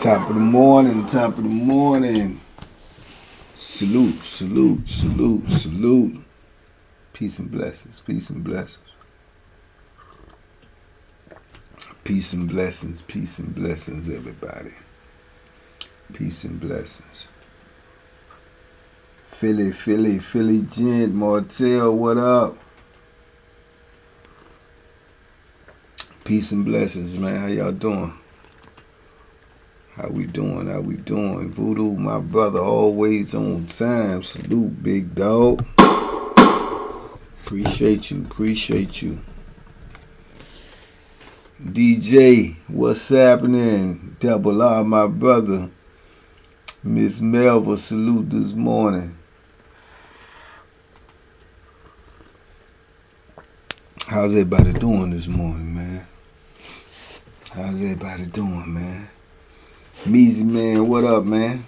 Top of the morning, top of the morning. Salute, salute, salute, salute. Peace and blessings, peace and blessings. Peace and blessings, everybody. Peace and blessings. Philly Gent, Martell, what up? Peace and blessings, man. How y'all doing? How we doing? Voodoo, my brother, always on time. Salute, big dog. Appreciate you. DJ, what's happening? Double R, my brother. Miss Melva, salute this morning. How's everybody doing this morning, man? Meezy man, what up, man?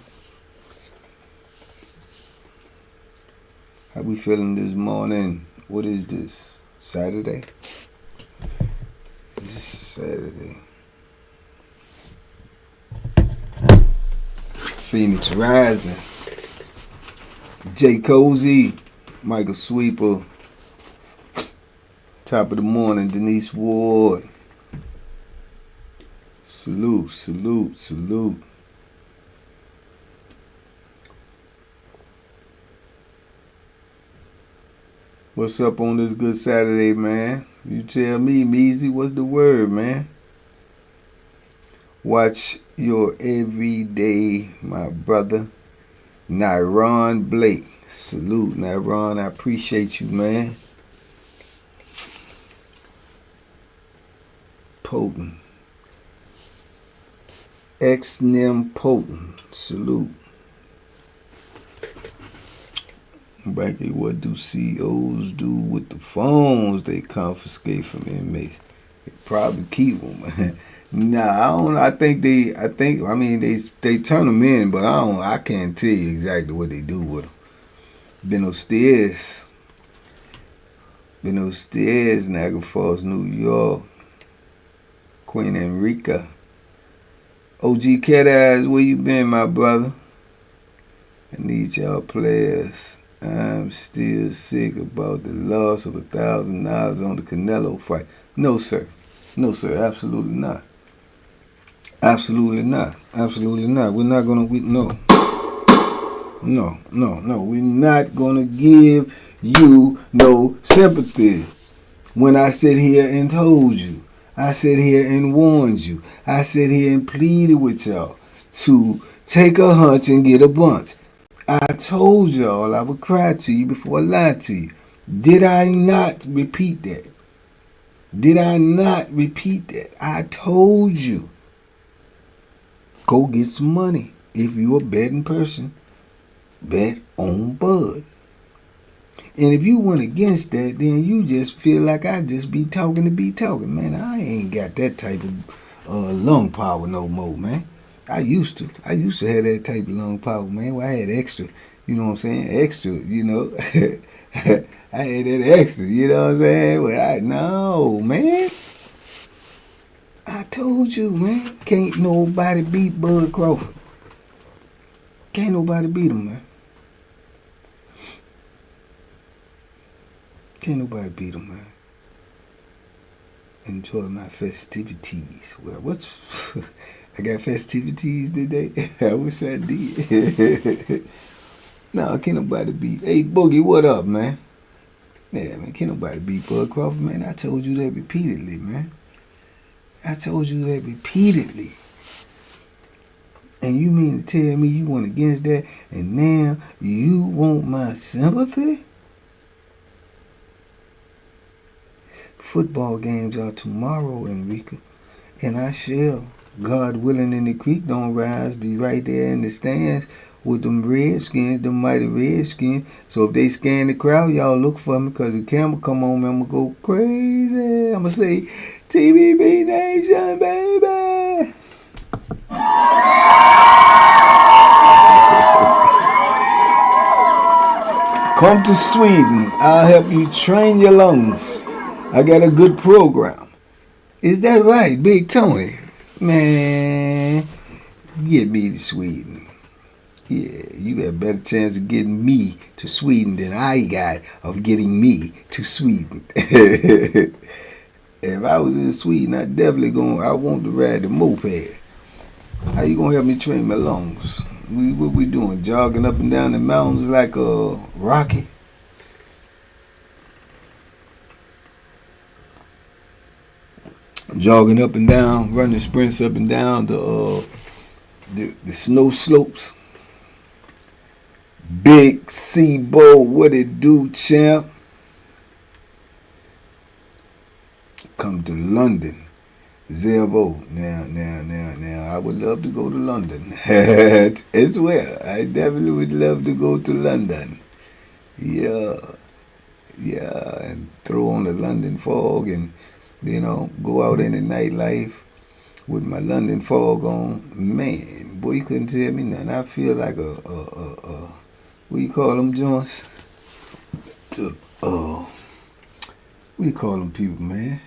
How we feeling this morning? What is this? Saturday? This is Saturday. Phoenix Rising. J. Cozy. Michael Sweeper. Top of the morning, Denise Ward. Salute. What's up on this good Saturday, man? You tell me, Meezy, what's the word, man? Watch your everyday, my brother. Nyron Blake. Salute, Nyron. I appreciate you, man. Potent. Ex-Nim Potent. Salute. Banky, what do COs do with the phones they confiscate from inmates? They probably keep them. Nah, I think they turn them in, but I can't tell you exactly what they do with them. Been upstairs, Niagara Falls, New York. Queen Enrica. OG Cat Eyes, where you been, my brother? I need y'all players. I'm still sick about the loss of $1,000 on the Canelo fight. No, sir, absolutely not. We're not gonna. No. We're not gonna give you no sympathy. When I sit here and told you, I sit here and warned you, I sit here and pleaded with y'all to take a hunch and get a bunch. I told y'all I would cry to you before I lied to you. Did I not repeat that? I told you. Go get some money. If you're a betting person, bet on Bud. And if you went against that, then you just feel like I just be talking to be talking. Man, I ain't got that type of lung power no more, man. I used to have that type of lung power, man, where I had extra, you know what I'm saying? Extra, you know. I had that extra, you know what I'm saying? Well, no, man. I told you, man. Can't nobody beat Bud Crawford. Can't nobody beat him, man. Enjoy my festivities. Well, I got festivities today? I wish I did. No, can't nobody beat. Hey, Boogie, what up, man? Yeah, man, can't nobody beat Bud Crawford, man. I told you that repeatedly, man. And you mean to tell me you went against that, and now you want my sympathy? Football games are tomorrow, Enrica, and I shall, God willing, and the creek don't rise, be right there in the stands with them Redskins, them mighty Redskins. So if they scan the crowd, y'all look for me, because the camera come on, man, I'm going to go crazy. I'm going to say, TBP Nation, baby. Come to Sweden. I'll help you train your lungs. I got a good program. Is that right, Big Tony? Man, get me to Sweden. Yeah, you got a better chance of getting me to Sweden than I got of getting me to Sweden. If I was in Sweden, I want to ride the moped. How you gonna help me train my lungs? What we doing? Jogging up and down the mountains like a Rocky? Jogging up and down, running sprints up and down the snow slopes. Big Seabo, what it do, champ? Come to London. Zerbo. Now, I would love to go to London as well. I definitely would love to go to London. Yeah, and throw on the London fog and, go out in the nightlife with my London fog on. Man, boy, you couldn't tell me nothing. I feel like what you call them joints? What you call them people, man?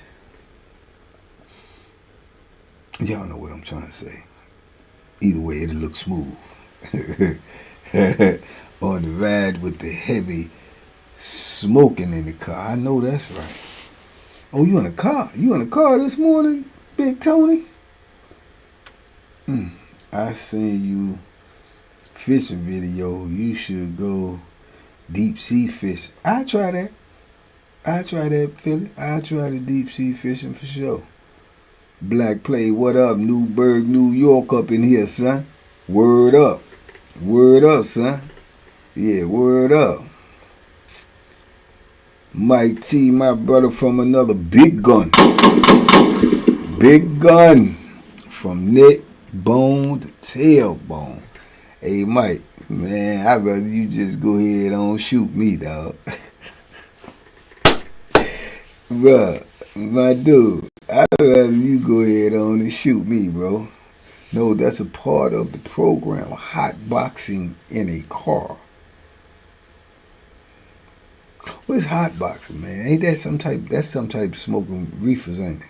Y'all know what I'm trying to say. Either way, it'll look smooth. On the ride with the heavy smoking in the car. I know that's right. Oh, you in a car? You in a car this morning, Big Tony? I seen you fishing video. You should go deep sea fishing. I try that, Philly. I try the deep sea fishing for sure. Black Play, what up? Newburgh, New York up in here, son. Word up. Word up, son. Yeah, word up. Mike T, my brother from another big gun. Big gun. From neck bone to tailbone. Hey, Mike, man, I'd rather you just go ahead on shoot me, dog. Bruh, my dude, I'd rather you go ahead on and shoot me, bro. No, that's a part of the program, hot boxing in a car. What's hot boxing, man? Ain't that some type of smoking reefers, ain't it?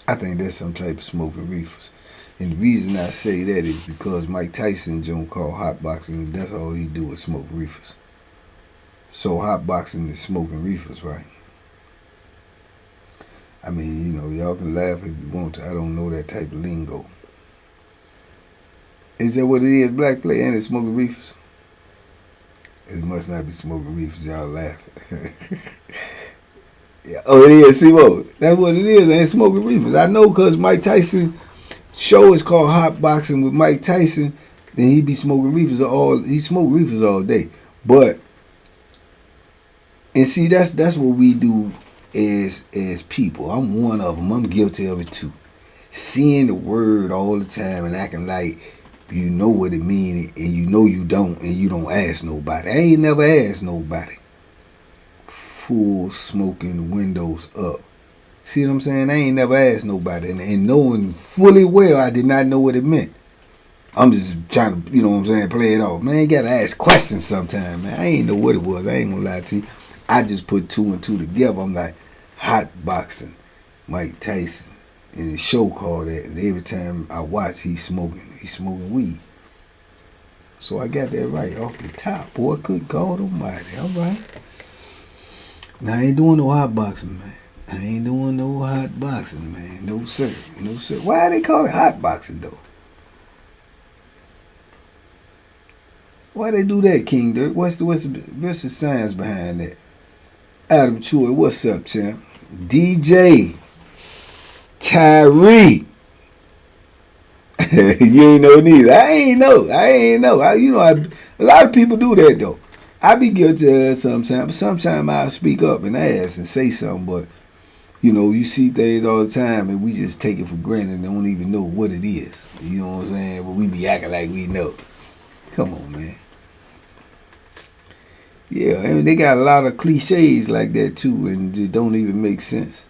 I think that's some type of smoking reefers. And the reason I say that is because Mike Tyson don't call hot boxing, and that's all he do is smoke reefers. So hot boxing is smoking reefers, right? I mean, y'all can laugh if you want to. I don't know that type of lingo. Is that what it is, Black Play? Ain't it smoking reefers? It must not be smoking reefers. Y'all laughing. Yeah. Oh, it is, Seabo. That's what it is. Ain't smoking reefers. I know because Mike Tyson show is called Hot Boxing with Mike Tyson. Then he be smoking reefers he smoke reefers all day. But and see, that's what we do as people. I'm one of them. I'm guilty of it too. Seeing the word all the time and acting like you know what it means and you know you don't, and you don't ask nobody. I ain't never asked nobody. Full smoking windows up. See what I'm saying? I ain't never asked nobody. And knowing fully well I did not know what it meant. I'm just trying to, play it off. Man, you gotta ask questions sometime, man. I ain't know what it was. I ain't gonna lie to you. I just put two and two together. I'm like, hot boxing, Mike Tyson. And the show called that. And every time I watch, he's smoking weed. So I got that right off the top. Boy, good God almighty. All right. Now, I ain't doing no hot boxing, man. I ain't doing no hot boxing, man. No, sir. No, sir. Why they call it hot boxing, though? Why they do that, King Dirt? What's the science behind that? Adam Chua, what's up, champ? DJ Tyree. You ain't know neither. I ain't know. A lot of people do that, though. I be guilty of that sometimes. But sometimes I'll speak up and ask and say something. But, you see things all the time and we just take it for granted and don't even know what it is. You know what I'm saying? But we be acting like we know. Come on, man. Yeah, and they got a lot of cliches like that too, and it don't even make sense.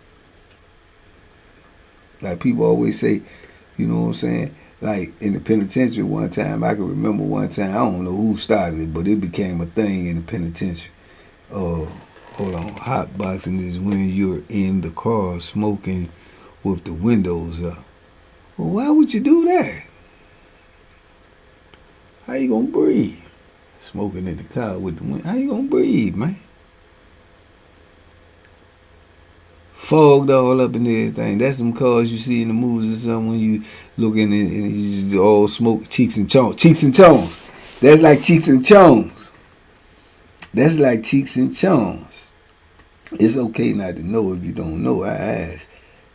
Like people always say, you know what I'm saying? Like in the penitentiary one time, I can remember one time, I don't know who started it, but it became a thing in the penitentiary. Hold on, hot boxing is when you're in the car smoking with the windows up. Well, why would you do that? How you gonna breathe? Smoking in the car with the wind. How you gonna breathe, man? Fogged all up and everything. That's them cars you see in the movies or something when you looking and it's just all smoke, cheeks and chones. Cheeks and chones. That's like cheeks and chones. That's like cheeks and chones. It's okay not to know if you don't know. I ask.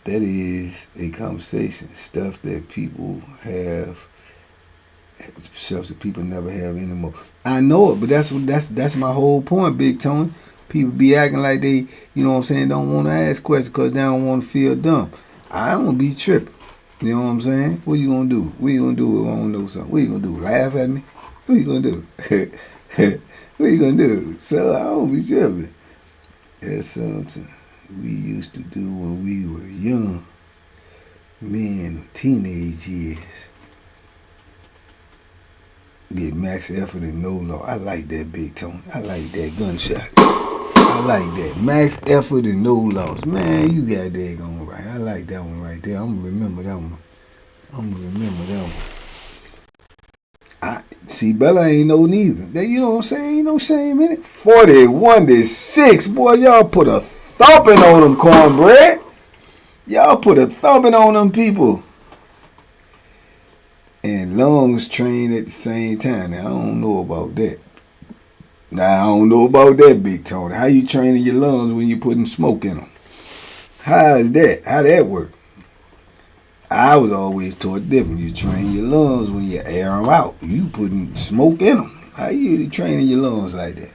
That is a conversation. Stuff that people have. Stuff that people never have anymore. I know it, but that's my whole point, Big Tony. People be acting like they, you know what I'm saying, don't want to ask questions because they don't want to feel dumb. I don't be tripping. You know what I'm saying? What you gonna do? What you gonna do if I don't know something? What you gonna do? Laugh at me? What you gonna do? What you gonna do? So I don't be tripping. That's something we used to do when we were young. Men of teenage years. Get max effort and no law. I like that, Big Tony. I like that gunshot. I like that. Max effort and no loss. Man, you got that going right. I like that one right there. I'm going to remember that one. I see, Bella ain't no neither. You know what I'm saying? Ain't no shame in it. 41-6. Boy, y'all put a thumping on them, cornbread. Y'all put a thumping on them people. And lungs train at the same time. Now, I don't know about that. Big Tony. How you training your lungs when you putting smoke in them? How is that? How that work? I was always taught different. You train your lungs when you air them out. You putting smoke in them. How you training your lungs like that?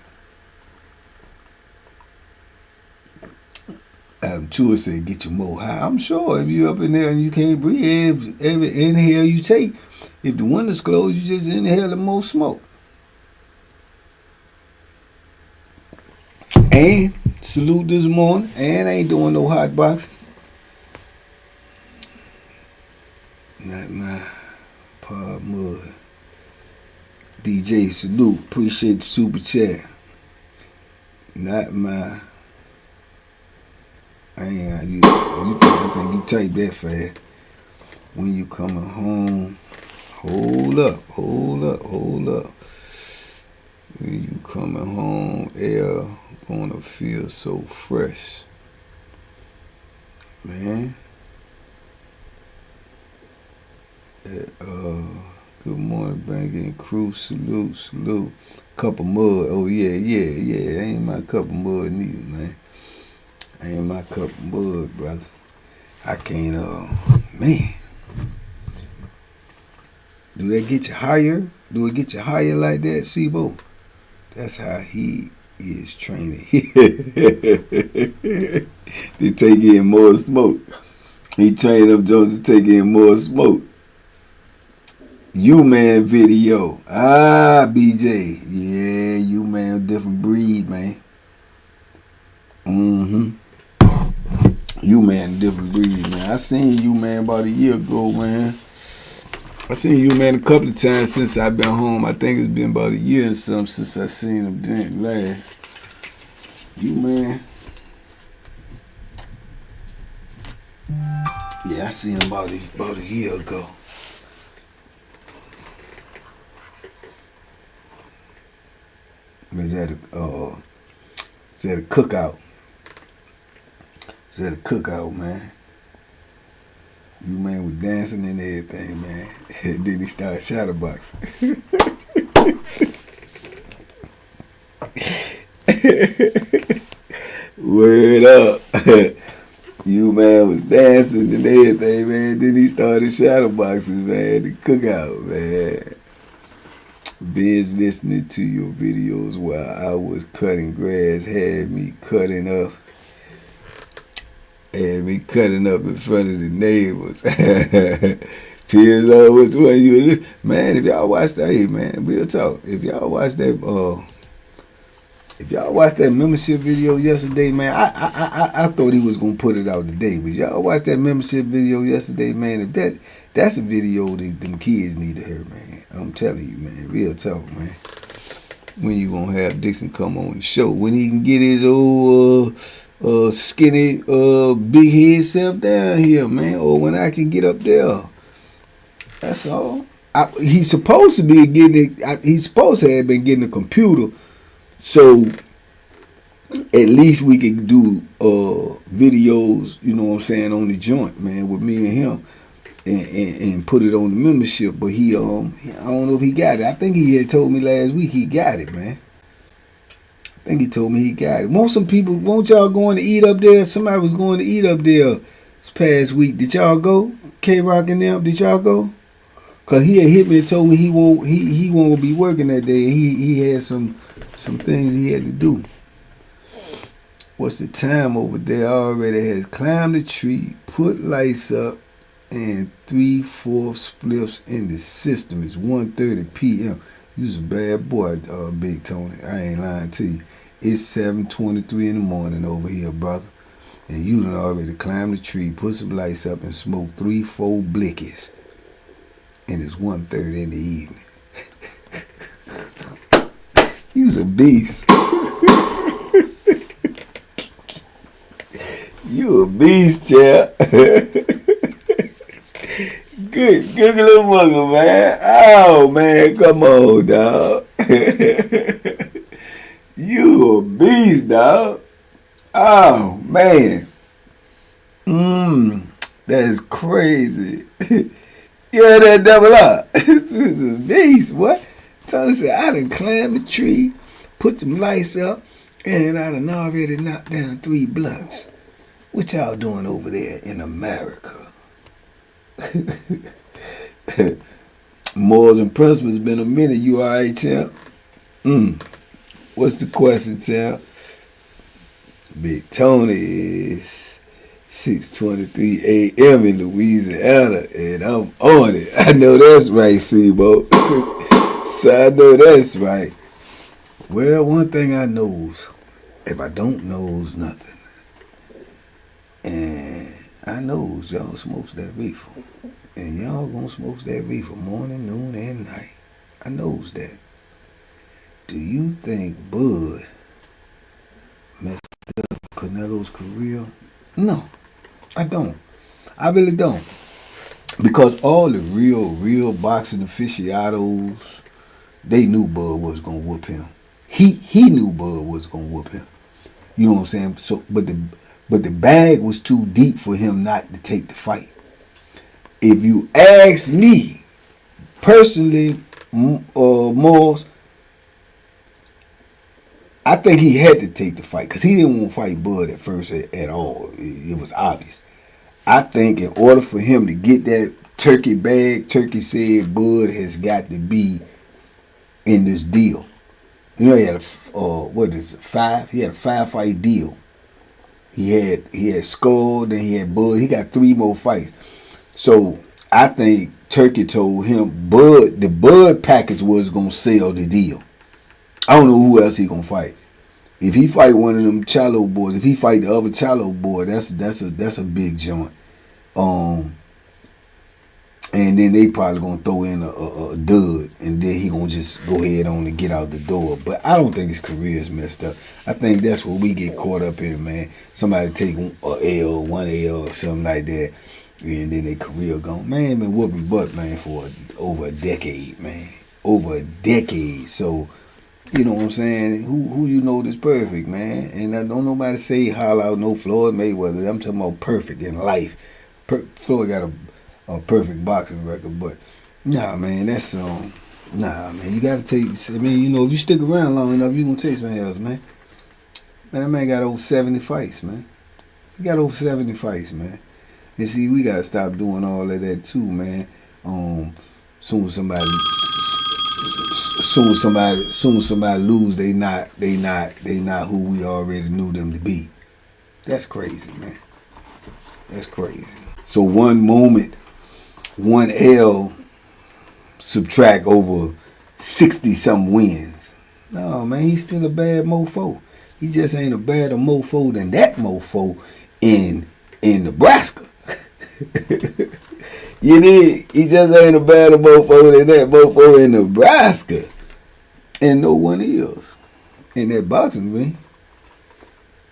Adam Chua said, get you more high. I'm sure if you up in there and you can't breathe, every inhale you take, if the window's closed, you just inhale the more smoke. And salute this morning. And I ain't doing no hot boxing. Not my Pod Mud. DJ salute. Appreciate the super chat. Not my. I think you type that fast. When you coming home, hold up. When you coming home, air gonna feel so fresh, man. Good morning, banking crew. Salute. Cup of mud. Oh yeah. Ain't my cup of mud neither, man. Ain't my cup of mud, brother. I can't. Man. Do that get you higher? Do it get you higher like that, Sibo? That's how he is training. They take in more smoke. He trained up Jones to take in more smoke. You man video. BJ. Yeah, you man, different breed, man. You man, different breed, man. I seen you man about a year ago, man. I seen you man a couple of times since I've been home. I think it's been about a year and something since I seen him then last. You man. Yeah, I seen him about a year ago. Was at a cookout. It's at a cookout, man. You man was dancing and everything, man. And then he started shadowboxing. Word up. You man was dancing and everything, man. Then he started shadowboxing, man. The cookout, man. Biz listening to your videos while I was cutting grass had me cutting up in front of the neighbors. Peers on which one you man. If y'all watch that, hey man, real talk. If y'all watch that membership video yesterday, man, I thought he was gonna put it out today, but y'all watched that membership video yesterday, man. If that's a video that them kids need to hear, man. I'm telling you, man, real talk, man. When you gonna have Dixon come on the show? When he can get his old skinny big head self down here, man, or when I can get up there That's all. He's supposed to be getting it. He's supposed to have been getting a computer, so at least we could do videos. You know what I'm saying, on the joint, man, with me and him, and put it on the membership. But I don't know if he got it. I think he had told me last week he got it, man. I think he told me he got it. Won't y'all going to eat up there? Somebody was going to eat up there this past week. Did y'all go? K-Rock and them, did y'all go? Cause he had hit me and told me he won't be working that day. He had some things he had to do. What's the time over there? I already has climbed the tree, put lights up, and 3/4 spliffs in the system. It's 1:30 p.m. You's a bad boy, Big Tony. I ain't lying to you. It's 7:23 in the morning over here, brother. And you done already climbed the tree, put some lights up, and smoked 3-4 blickies. And it's 1:30 in the evening. You's a beast. You a beast, chap. Good little mugger, man. Oh, man, come on, dog. You a beast, dog. Oh, man. That is crazy. Yeah, that double up. This is a beast, what? Tony said, I done climbed the tree, put some lights up, and I done already knocked down 3 blunts. What y'all doing over there in America? Morals and principles, been a minute. You alright, champ? What's the question, champ? Big Tony is 6:23 a.m. in Louisiana, and I'm on it. I know that's right, Sebo. So I know that's right. Well, one thing I knows, if I don't knows nothing. And I knows y'all smokes that reefer. And y'all gonna smoke that reefer morning, noon, and night. I knows that. Do you think Bud messed up Canelo's career? No, I don't. I really don't. Because all the real boxing aficionados, they knew Bud was gonna whoop him. He knew Bud was gonna whoop him. You know what I'm saying? So, but the bag was too deep for him not to take the fight. If you ask me personally, Morse, I think he had to take the fight because he didn't want to fight Bud at first at all. It was obvious. I think in order for him to get that turkey bag, Turkey said Bud has got to be in this deal. You know, he had He had a 5-fight deal. He had Skull, then he had Bud. He got 3 more fights. So I think Turkey told him the Bud package was gonna sell the deal. I don't know who else he gonna fight. If he fight one of them Chalo boys, if he fight the other Chalo boy, that's a big joint. And then they probably gonna throw in a dud, and then he gonna just go ahead on and get out the door. But I don't think his career is messed up. I think that's what we get caught up in, man. Somebody take one L or something like that, and then their career gone. Man, been whooping butt, man, for over a decade, man. Over a decade. So, you know what I'm saying? Who you know that's perfect, man? And I don't nobody say holler out no Floyd Mayweather. I'm talking about perfect in life. Floyd got a perfect boxing record, but nah, man, that's nah, man. You gotta take. I mean, you know, if you stick around long enough, you gonna take something else, man. Man, that man got over 70 fights, man. He got over 70 fights, man. And see, we gotta stop doing all of that too, man. Soon as somebody lose, they not who we already knew them to be. That's crazy, man. That's crazy. So one moment, one L subtract over 60-something wins. No, man, he's still a bad mofo. He just ain't a badder mofo than that mofo in Nebraska. You dig? He just ain't a badder mofo than that mofo in Nebraska. And no one else. In that boxing ring.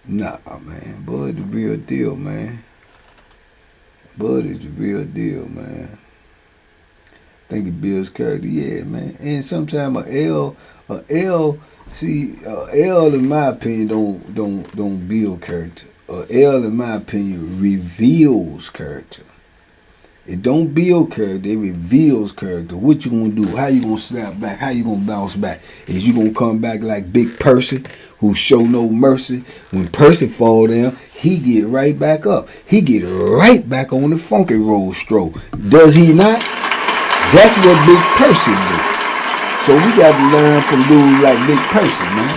Nah, man. Bud the real deal, man. Bud is the real deal, man. Think it builds character, yeah, man. And sometimes L in my opinion don't build character. L in my opinion reveals character. It don't build character, it reveals character. What you gonna do? How you gonna snap back? How you gonna bounce back? Is you gonna come back like Big Percy, who show no mercy? When Percy fall down, he get right back up. He get right back on the funky roll stroke. Does he not? That's what Big Percy do. So we got to learn from dudes like Big Percy, man.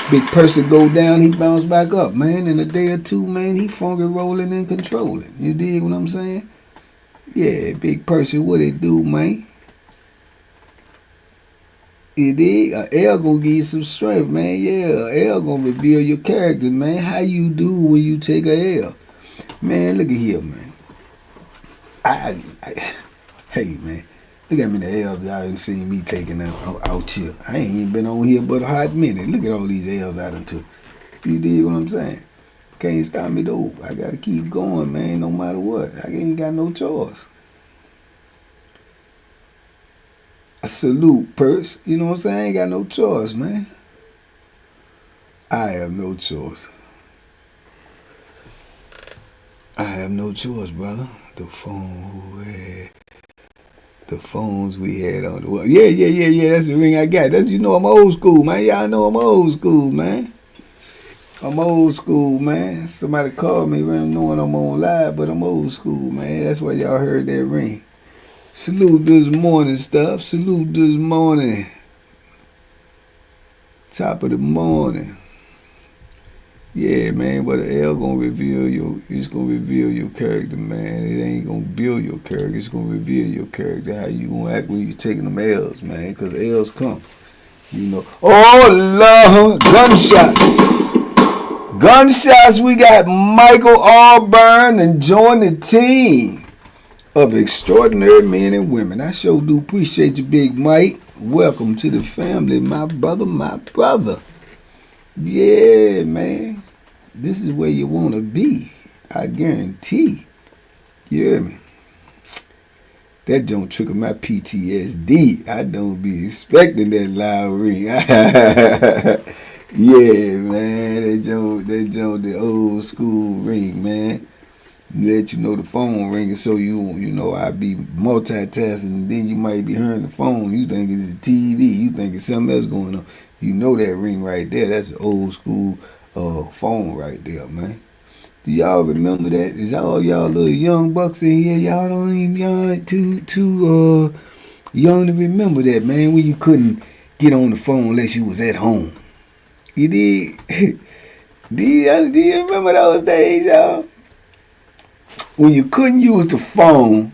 Big Percy go down, he bounce back up, man. In a day or two, man, he funky rolling and controlling. You dig what I'm saying? Yeah, Big Percy, what it do, man? You dig? L gonna give you some strength, man. Yeah, L gonna reveal your character, man. How you do when you take a L. Man, look at here, man. Hey, man. Look at me the L's y'all ain't seen me taking out here. I ain't even been on here but a hot minute. Look at all these L's I done took. You dig what I'm saying? Can't stop me though. I gotta keep going, man, no matter what. I ain't got no choice. I salute Purse. You know what I'm saying? I ain't got no choice, man. I have no choice. I have no choice, brother. The phones we had on the wall. Yeah. That's the ring I got. That's, you know, I'm old school, man. Y'all know I'm old school, man. I'm old school, man. Somebody called me knowing I'm on live, but I'm old school, man. That's why y'all heard that ring. Salute this morning stuff. Salute this morning. Top of the morning. Yeah, man, but the L gonna reveal it's gonna reveal your character, man. It ain't gonna build your character, it's gonna reveal your character, how you gonna act when you taking them L's, man, because L's come. You know. Oh, Lord, gunshots, we got Michael Auburn and join the team of extraordinary men and women. I sure do appreciate you, Big Mike. Welcome to the family, my brother. Yeah, man. This is where you want to be. I guarantee. You hear me? That don't trigger my PTSD. I don't be expecting that loud ring. Yeah, man. That joint, the old school ring, man. Let you know the phone ringing, so you know I be multitasking, and then you might be hearing the phone. You think it's a TV. You think it's something else going on. You know that ring right there. That's an old school phone right there, man. Do y'all remember that? Is all y'all little young bucks in here? Y'all don't even too young to remember that, man. When you couldn't get on the phone unless you was at home. You did. Do you remember those days, y'all? When you couldn't use the phone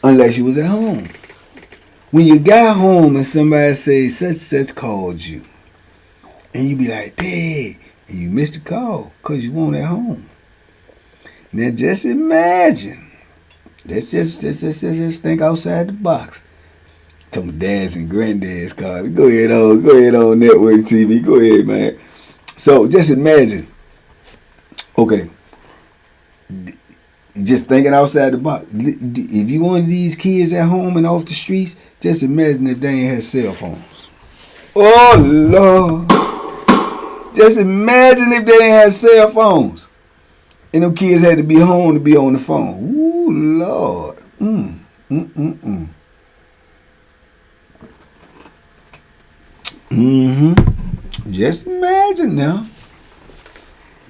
unless you was at home. When you got home and somebody say such called you, and you be like, Dad, and you missed the call because you weren't at home. Now just imagine. Let's just think outside the box. Tell my dads and granddad's calls. Go ahead on network TV. Go ahead, man. So just imagine. Okay. Just thinking outside the box. If you one of these kids at home and off the streets, just imagine if they ain't had cell phones. Oh, Lord. Just imagine if they ain't had cell phones. And them kids had to be home to be on the phone. Ooh, Lord. Just imagine now.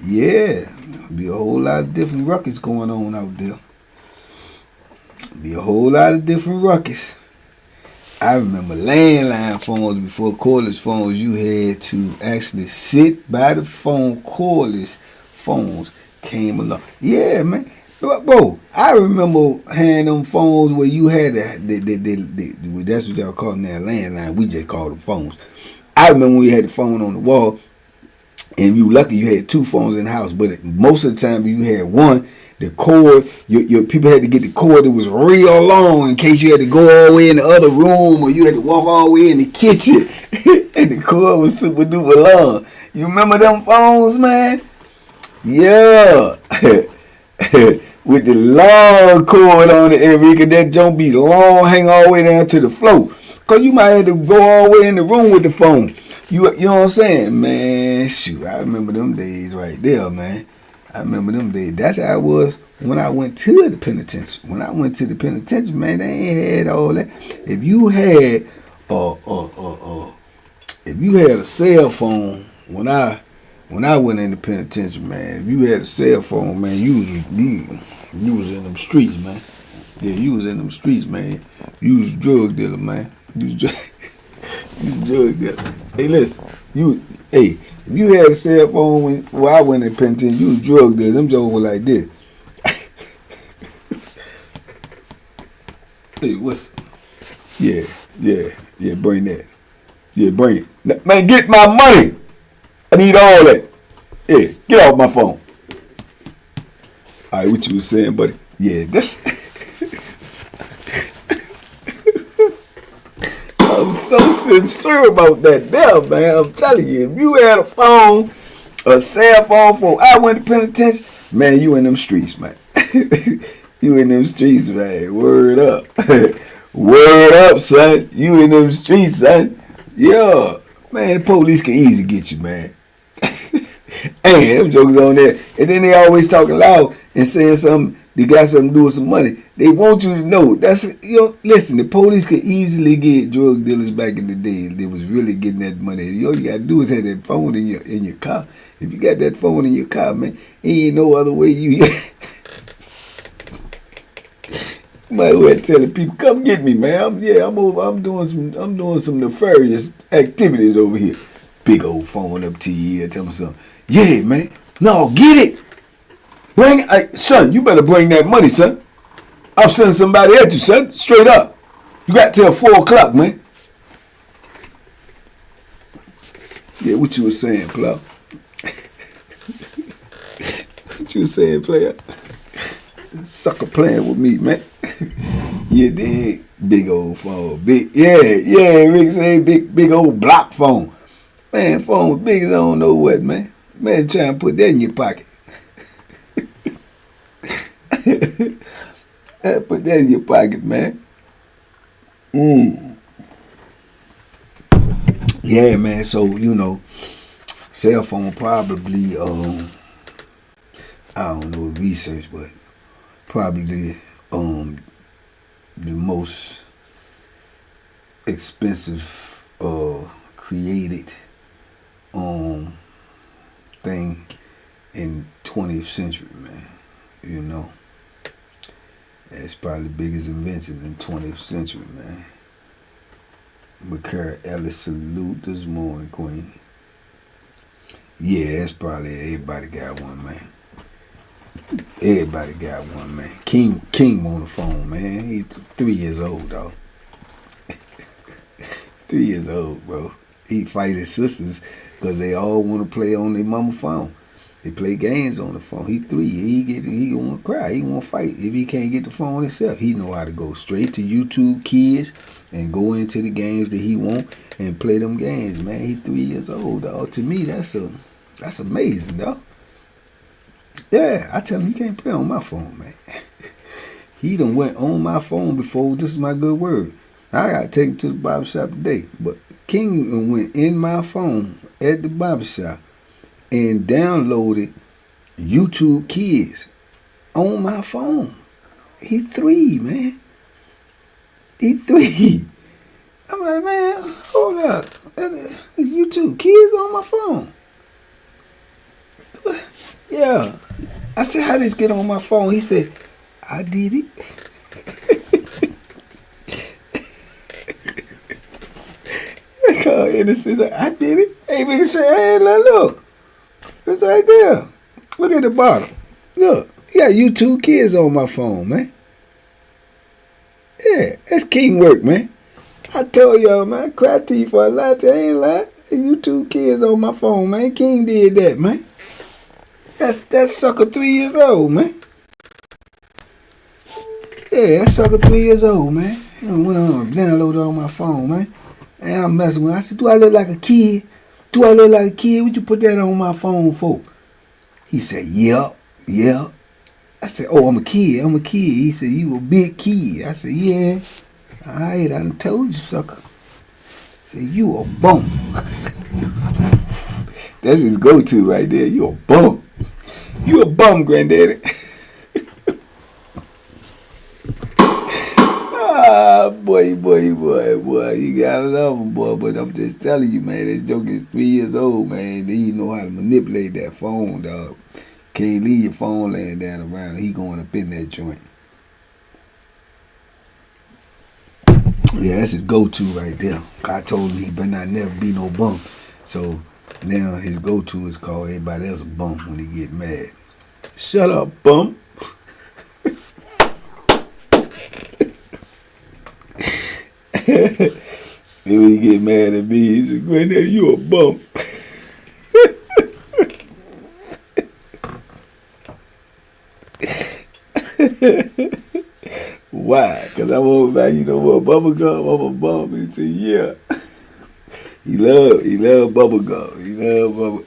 Yeah. Be a whole lot of different ruckus going on out there. Be a whole lot of different ruckus. I remember landline phones before cordless phones. You had to actually sit by the phone. Cordless phones came along. Yeah, man. Bro, I remember having them phones where you had that's what y'all call them now, landline. We just call them phones. I remember when you had the phone on the wall. And you lucky you had two phones in the house, but most of the time you had one. The cord, your people had to get the cord that was real long in case you had to go all the way in the other room or you had to walk all the way in the kitchen. And the cord was super duper long. You remember them phones, man? Yeah. with the long cord on it, Enrique. That junk be long, hang all the way down to the floor. Cause you might have to go all the way in the room with the phone. You know what I'm saying? Man, shoot, I remember them days right there, man. I remember them days. That's how it was when I went to the penitentiary. When I went to the penitentiary, man, they ain't had all that. If you had a cell phone when I went in the penitentiary, man, if you had a cell phone, man, you was in them streets, man. Yeah, you was in them streets, man. You was a drug dealer, man. You was a drug dealer. Hey, listen, if you had a cell phone when I went in the penitentiary, you was a drug dealer. Them jokes were like this. Hey, yeah, bring that. Yeah, bring it. Man, get my money. I need all that. Yeah, get off my phone. All right, what you was saying, buddy? Yeah, that's... I'm so sincere about that there, man. I'm telling you, if you had a cell phone before I went to penitentiary, man, you in them streets, man. You in them streets, man. Word up. Word up, son. You in them streets, son. Yeah. Man, the police can easily get you, man. Hey, them jokers on there. And then they always talking loud and saying something. They got something to do with some money. They want you to know. Listen, the police could easily get drug dealers back in the day. They was really getting that money. All you got to do is have that phone in your car. If you got that phone in your car, man, ain't no other way you... might well telling people, come get me, man. I'm doing some nefarious activities over here. Big old phone up to your ear, tell me something. Yeah, man. No, get it. Son, you better bring that money, son. I'll send somebody at you, son. Straight up. You got till 4 o'clock, man. Yeah, what you was saying, Plow? What you was saying, player? Sucker playing with me, man. You did. Big old phone. Rick say big old block phone. Man, phone big as I don't know what, man. Man, trying to put that in your pocket. Put that in your pocket, man. Yeah, man. So, cell phone probably, I don't know research, but probably the most expensive created thing in 20th century, man. That's probably the biggest invention in 20th century, man. McCurry Ellis, salute this morning, Queen. Yeah, that's probably everybody got one, man. Everybody got one, man. King on the phone, man. He's 3 years old, dog. 3 years old, bro. He fight his sisters because they all want to play on their mama phone. They play games on the phone. He 3. He want to cry. He want to fight. If he can't get the phone himself, he know how to go straight to YouTube Kids and go into the games that he want and play them games, man. He 3 years old, dog. To me, that's amazing, dog. Yeah, I tell him you can't play on my phone, man. He done went on my phone before. This is my good word. I gotta take him to the barbershop today. But King went in my phone at the barbershop and downloaded YouTube Kids on my phone. He 3, man. He 3. I'm like, man, hold up. YouTube Kids on my phone. Yeah. I said, how this get on my phone? He said, I did it. Innocent, I did it. Hey, nigga said, hey, look. It's right there. Look at the bottom. Look, he got YouTube Kids on my phone, man. Yeah, that's King work, man. I told y'all, man, I cried to you for a lot. I ain't lying. YouTube Kids on my phone, man. King did that, man. That sucker 3 years old, man. Yeah, that sucker 3 years old, man. I went on download on my phone, man. And I'm messing with him. I said, do I look like a kid? Do I look like a kid? What you put that on my phone for? He said, yep. I said, oh, I'm a kid. I'm a kid. He said, you a big kid. I said, yeah. All right, I done told you, sucker. He said, you a bum. That's his go-to right there. You a bum. You a bum, granddaddy. Ah, boy. You gotta love him, boy. But I'm just telling you, man, this joke is 3 years old, man. He know how to manipulate that phone, dog. Can't leave your phone laying down around. He going up in that joint. Yeah, that's his go-to right there. I told him he better not never be no bum. So now his go-to is called everybody else a bum when he get mad. Shut up, bum. And when he get mad at me, he said, Granddad, you a bum. Why? Because I want back, you know what, bubble gum, I'm a bum. He said, yeah. He love bubble gum. He love bubble,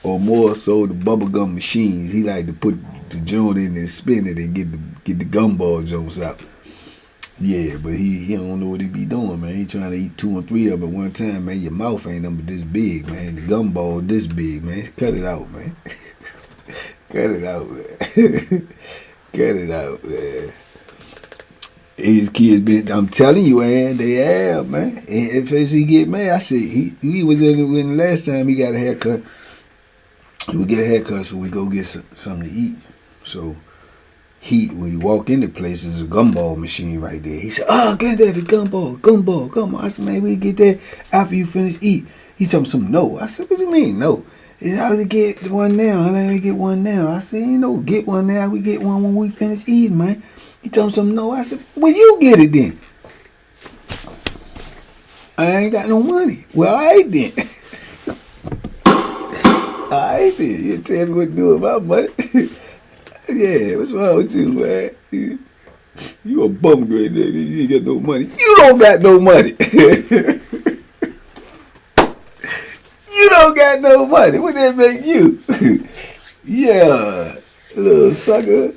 or more so the bubble gum machines. He like to put the joint in and spin it and get the gumball joints out. Yeah, but he don't know what he be doing, man. He trying to eat 2 or 3 of them at one time, man. Your mouth ain't number this big, man. The gumball this big, man. Cut it out, man. Cut it out, man. Cut it out, man. His kids been, I'm telling you, man, they have, man. And if he get mad, I said, he was in the last time he got a haircut. We get a haircut, so we go get something to eat. So when you walk into places, there's a gumball machine right there. He said, oh, granddaddy, gumball. I said, man, we get that after you finish eat. He told me some no. I said, what you mean, no? He said, I'll get one now. Let me get one now. I said, you know, get one now. We get one when we finish eating, man. He told me some no. I said, well, you get it then. I ain't got no money. Well, I ain't then. I ain't then. You tell me what to do with my money. Yeah, what's wrong with you, man? You a bum right there. You ain't got no money. You don't got no money. You don't got no money. What that make you? Yeah, little sucker.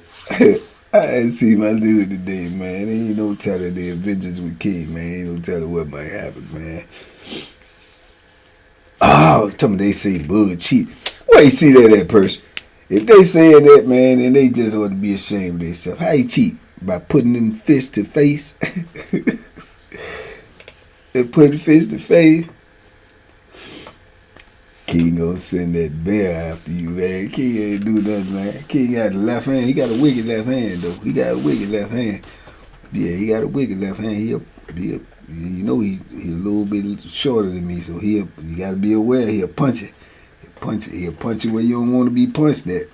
I ain't see my dude today, man. Ain't no telling the adventures with King, man. Ain't no telling what might happen, man. Oh, tell me they say Bud cheat. Where you see that person? If they saying that, man, then they just ought to be ashamed of themselves. How you cheat? By putting them fist to face? They put fist to face. King gonna send that bear after you, man. King ain't do nothing, man. King got the left hand. He got a wicked left hand, though. He got a wicked left hand. Yeah, he got a wicked left hand. You know he a little bit shorter than me, so you gotta be aware. He'll punch it. He'll punch you where you don't want to be punched at.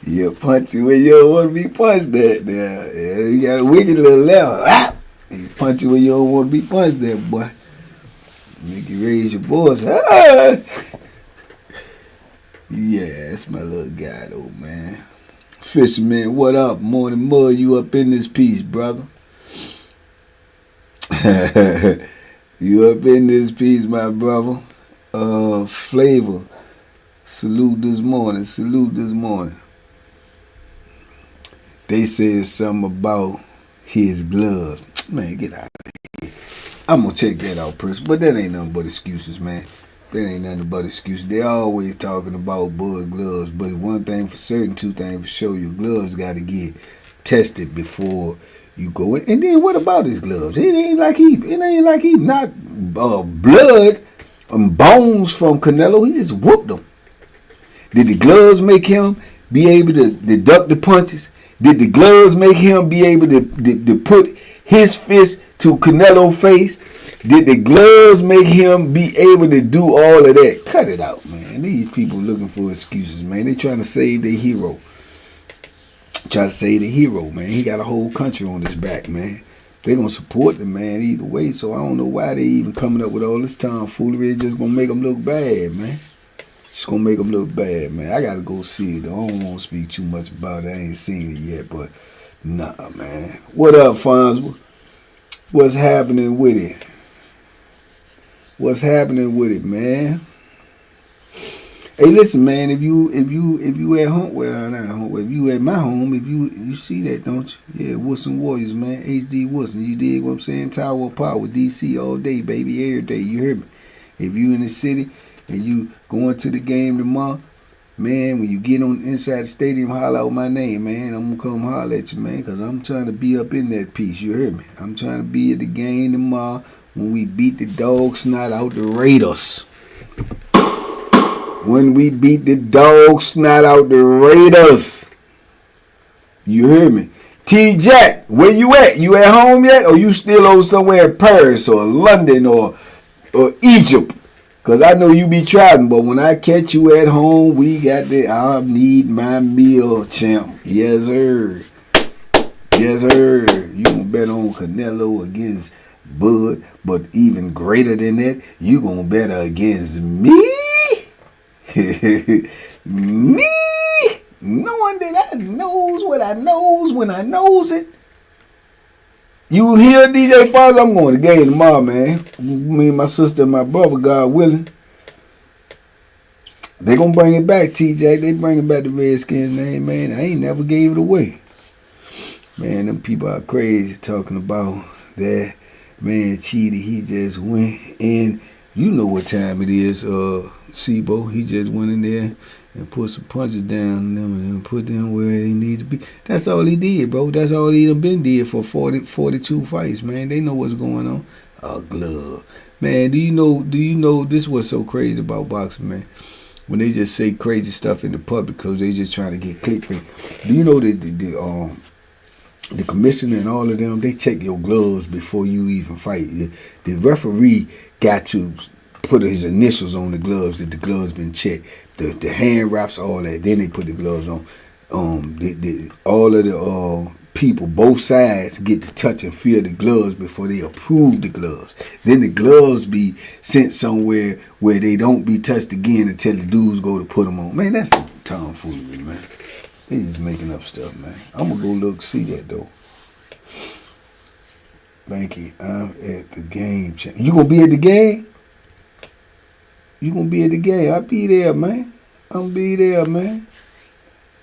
He'll punch you where you don't want to be punched at. Yeah, he got a wicked little left. He'll punch you where you don't want to be punched at, boy. Make you raise your voice. Ah! Yeah, that's my little guy, though, man. Fisherman, what up? Morning Mud, you up in this piece, brother? You up in this piece, my brother? Flavor. Salute this morning. They said something about his gloves. Man, get out of here. I'm gonna check that out, person. But that ain't nothing but excuses, man. That ain't nothing but excuses. They always talking about Bud gloves, but one thing for certain, two things for sure, your gloves got to get tested before you go in. And then what about his gloves? It ain't like he knocked blood and bones from Canelo. He just whooped them. Did the gloves make him be able to deduct the punches? Did the gloves make him be able to put his fist to Canelo's face? Did the gloves make him be able to do all of that? Cut it out, man. These people looking for excuses, man. They trying to save their hero. Man. He got a whole country on his back, man. They gonna support the man either way, so I don't know why they even coming up with all this tomfoolery. It's just gonna make them look bad, man. It's gonna make them look bad, man. I gotta go see it, though. I don't want to speak too much about it. I ain't seen it yet, but nah, man. What up, Fonz? What's happening with it? Man? Hey, listen, man. If you at home, well, not at home. If you at my home, if you see that, don't you? Yeah, Wilson Warriors, man. HD Wilson. You dig what I'm saying? Tower of Power, DC all day, baby, every day. You hear me? If you in the city and you going to the game tomorrow, man, when you get on inside the stadium, holler out my name, man. I'm gonna come holler at you, man, cause I'm trying to be up in that piece. You hear me? I'm trying to be at the game tomorrow when we beat the dog snot out the Raiders. When we beat the dog snot out the Raiders. You hear me? T Jack, where you at? You at home yet? Or you still over somewhere in Paris or London or Egypt? Because I know you be traveling, but when I catch you at home, we got the I need my meal, champ. Yes, sir. Yes, sir. You gonna bet on Canelo against Bud, but even greater than that, you gonna bet against me? Me? Knowing that I knows what I knows when I knows it. You hear DJ Foz? I'm going to the game tomorrow, man. Me and my sister and my brother, God willing. They gonna bring it back, TJ. They bringing back the Redskins name, man. I ain't never gave it away. Man, them people are crazy talking about that. Man, cheated. He just went in. You know what time it is, Sibo. He just went in there and put some punches down on them and put them where they need to be. That's all he did, bro. That's all he done been did for 42 fights, man. They know what's going on. A glove. Man, do you know this was so crazy about boxing, man? When they just say crazy stuff in the public because they just trying to get clickbait. Do you know that the commissioner and all of them, they check your gloves before you even fight. The referee got to put his initials on the gloves that the gloves been checked. The hand wraps, all that. Then they put the gloves on. All of the people, both sides, get to touch and feel the gloves before they approve the gloves. Then the gloves be sent somewhere where they don't be touched again until the dudes go to put them on. Man, that's some tomfoolery, man. They just making up stuff, man. I'm gonna go look, see that though. Banky, I'm at the game. You gonna be at the game? You gonna be at the game? I'll be there, man. I'm gonna be there, man.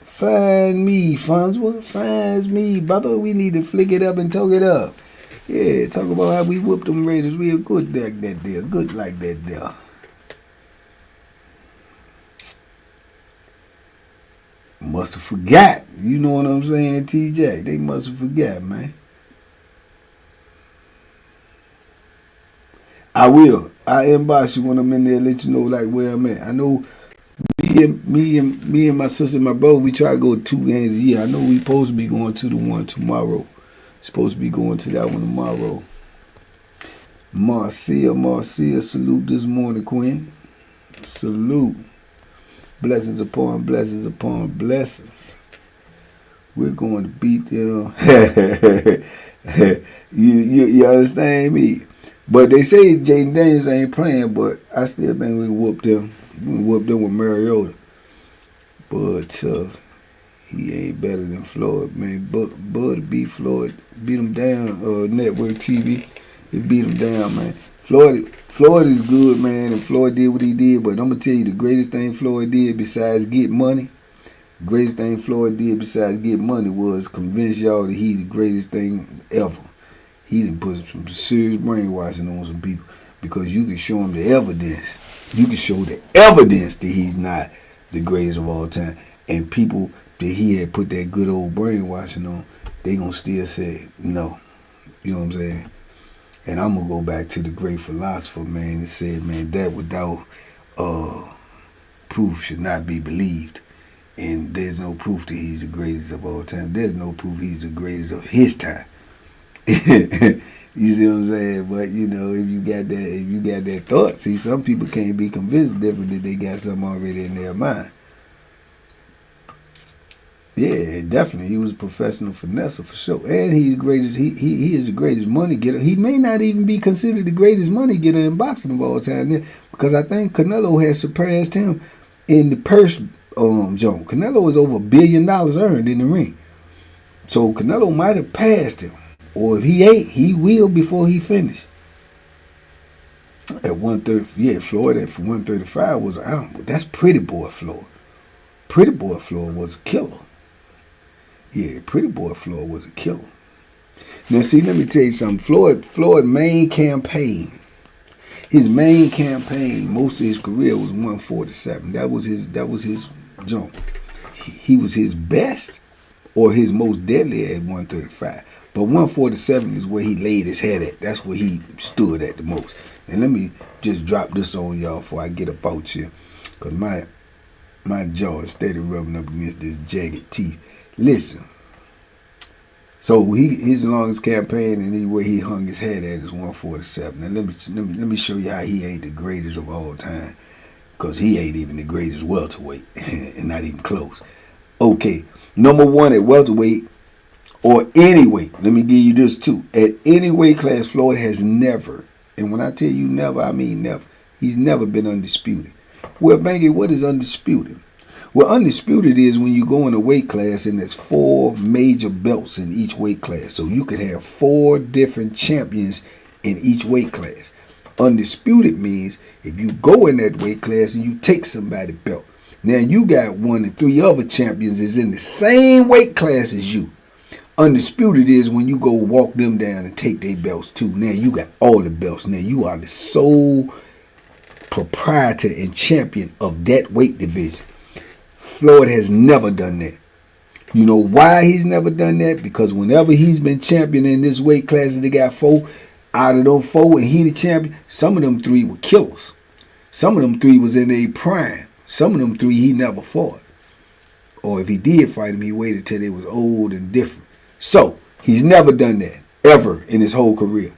Find me, Fonzwa. Find me, brother. We need to flick it up and talk it up. Yeah, talk about how we whooped them Raiders real good like that there. Good like that there. Must have forgot. You know what I'm saying, TJ? They must have forgot, man. I will. I inbox you when I'm in there, let you know like where I'm at. I know me and my sister and my brother, we try to go to 2 games a year. I know we supposed to be going to the one tomorrow. Supposed to be going to that one tomorrow. Marcia, salute this morning, Queen. Salute. Blessings upon blessings upon blessings. We're going to beat them. you understand me? But they say Jaden Daniels ain't playing, but I still think we whooped them. We whooped them with Mariota. But he ain't better than Floyd, man. Bud beat Floyd, beat him down. Network TV, he beat him down, man. Floyd is good, man, and Floyd did what he did. But I'm gonna tell you, the greatest thing Floyd did besides get money, the greatest thing Floyd did besides get money was convince y'all that he's the greatest thing ever. He done put some serious brainwashing on some people because you can show him the evidence. You can show the evidence that he's not the greatest of all time. And people that he had put that good old brainwashing on, they gonna still say no. You know what I'm saying? And I'm gonna go back to the great philosopher, man, that said, man, that without proof should not be believed. And there's no proof that he's the greatest of all time. There's no proof he's the greatest of his time. You see what I'm saying? But you know, if you got that thought, see, some people can't be convinced different that they got something already in their mind. Yeah, definitely, he was a professional finesser for sure, and he's the greatest. He is the greatest money getter. He may not even be considered the greatest money getter in boxing of all time, because I think Canelo has surpassed him in the purse joint. Canelo is over $1 billion earned in the ring, so Canelo might have passed him. Or if he ain't, he will before he finish. At 130, yeah, Florida at 135 was an animal. That's Pretty Boy Floyd. Pretty Boy Floyd was a killer. Yeah, Pretty Boy Floyd was a killer. Now, see, let me tell you something. Floyd's main campaign, most of his career was 147. That was his jump. He was his best or his most deadly at 135. But 147 is where he laid his head at. That's where he stood at the most. And let me just drop this on y'all before I get up out here, because my jaw is steady rubbing up against this jagged teeth. Listen. So his longest campaign and where he hung his head at is 147. Now let me show you how he ain't the greatest of all time, because he ain't even the greatest welterweight, and not even close. Okay, number one at welterweight or any weight. Let me give you this too. At any weight class, Floyd has never, and when I tell you never, I mean never. He's never been undisputed. Well, Banky, what is undisputed? Well, undisputed is when you go in a weight class and there's 4 major belts in each weight class. So you could have 4 different champions in each weight class. Undisputed means if you go in that weight class and you take somebody's belt. Now you got 1 and 3 other champions is in the same weight class as you. Undisputed is when you go walk them down and take their belts too. Now you got all the belts. Now you are the sole proprietor and champion of that weight division. Floyd has never done that. You know why he's never done that? Because whenever he's been champion in this weight class, they got 4. Out of them 4 and he the champion, some of them 3 were killers. Some of them 3 was in their prime. Some of them 3 he never fought. Or if he did fight him, he waited till they was old and different. So, he's never done that, ever in his whole career.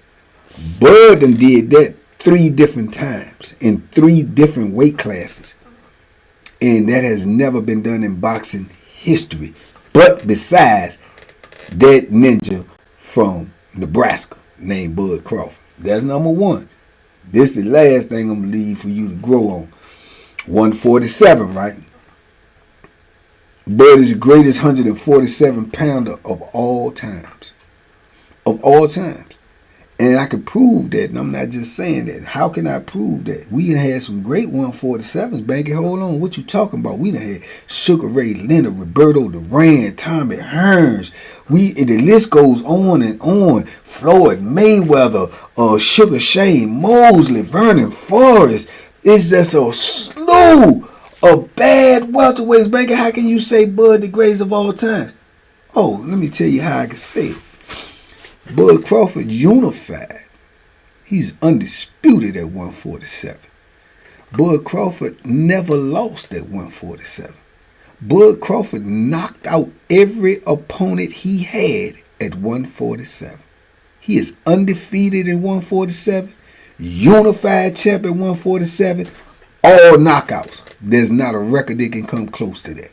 Bud done did that 3 different times in 3 different weight classes. And that has never been done in boxing history. But besides that ninja from Nebraska named Bud Crawford. That's number 1. This is the last thing I'm going to leave for you to grow on. 147, right? Bud is the greatest 147 pounder of all times. Of all times. And I can prove that, and I'm not just saying that. How can I prove that? We done had some great 147s, Banky. Hold on, what you talking about? We done had Sugar Ray Leonard, Roberto Duran, Tommy Hearns. The list goes on and on. Floyd Mayweather, Sugar Shane Mosley, Vernon Forrest. It's just a slew of bad welterweights, Banky. How can you say Bud the greatest of all time? Oh, let me tell you how I can say it. Bud Crawford unified. He's undisputed at 147. Bud Crawford never lost at 147. Bud Crawford knocked out every opponent he had at 147. He is undefeated in 147, unified champ at 147, all knockouts. There's not a record that can come close to that.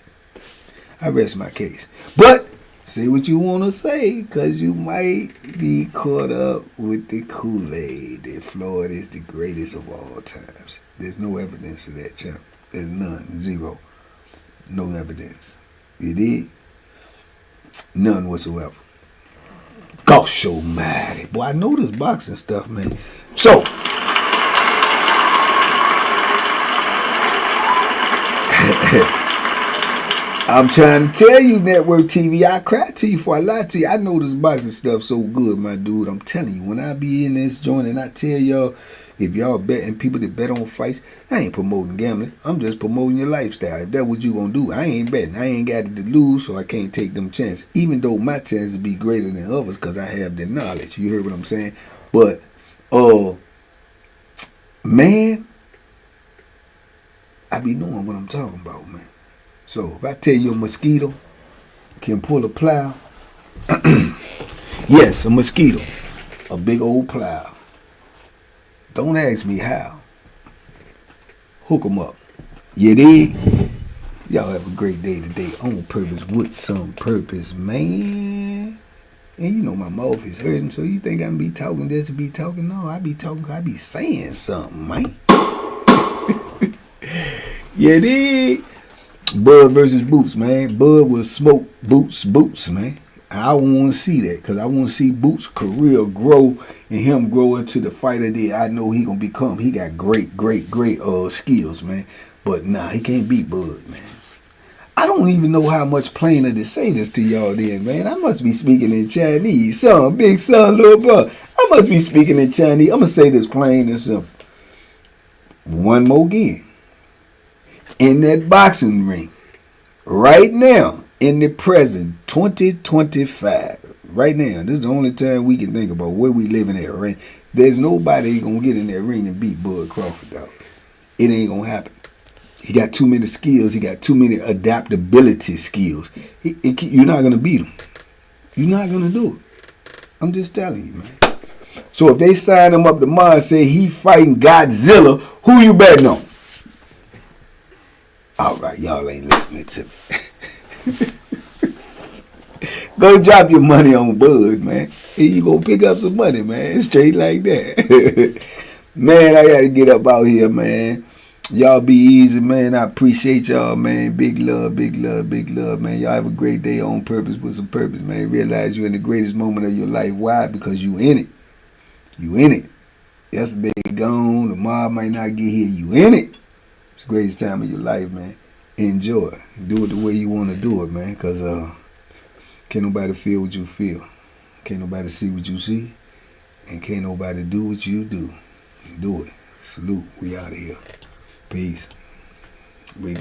I rest my case. But say what you want to say, because you might be caught up with the Kool-Aid that Floyd is the greatest of all times. There's no evidence of that, champ. There's none. 0. No evidence. You did? None whatsoever. Gosh almighty. Boy, I know this boxing stuff, man. So, I'm trying to tell you, Network TV, I cried to you before I lied to you. I know this boxing stuff so good, my dude. I'm telling you, when I be in this joint and I tell y'all, if y'all betting people that bet on fights, I ain't promoting gambling. I'm just promoting your lifestyle. If that's what you gonna do, I ain't betting. I ain't got it to lose, so I can't take them chances. Even though my chances be greater than others because I have the knowledge. You heard what I'm saying? But, man, I be knowing what I'm talking about, man. So if I tell you a mosquito can pull a plow, yes, a mosquito, a big old plow. Don't ask me how. Hook 'em up. You dig? Y'all have a great day today on purpose with some purpose, man. And you know my mouth is hurting, so you think I'm be talking just to be talking? No, I be talking, I be saying something, man. You dig? Bud versus Boots, man. Bud will smoke Boots, man. I want to see that because I want to see Boots' career grow and him grow into the fighter that I know he gonna become. He got great skills, man. But nah, he can't beat Bud, man. I don't even know how much plainer to say this to y'all then, man. I must be speaking in Chinese. Son, big son, little brother. I must be speaking in Chinese. I'm gonna say this plain and simple. One more again. In that boxing ring, right now, in the present 2025, right now, this is the only time we can think about where we living at, right? There's nobody gonna get in that ring and beat Bud Crawford, dog. It ain't gonna happen. He got too many skills. He got too many adaptability skills. You're not gonna beat him. You're not gonna do it. I'm just telling you, man. So if they sign him up tomorrow and say he fighting Godzilla, who you betting on? All right, y'all ain't listening to me. Go drop your money on Bud, man. You gonna pick up some money, man. Straight like that. Man, I gotta get up out here, man. Y'all be easy, man. I appreciate y'all, man. Big love, man. Y'all have a great day on purpose with some purpose, man. Realize you're in the greatest moment of your life. Why? Because you in it. You in it. Yesterday gone. Tomorrow might not get here. You in it. It's the greatest time of your life, man. Enjoy. Do it the way you want to do it, man. Because can't nobody feel what you feel. Can't nobody see what you see. And can't nobody do what you do. Do it. Salute. We out of here. Peace. We got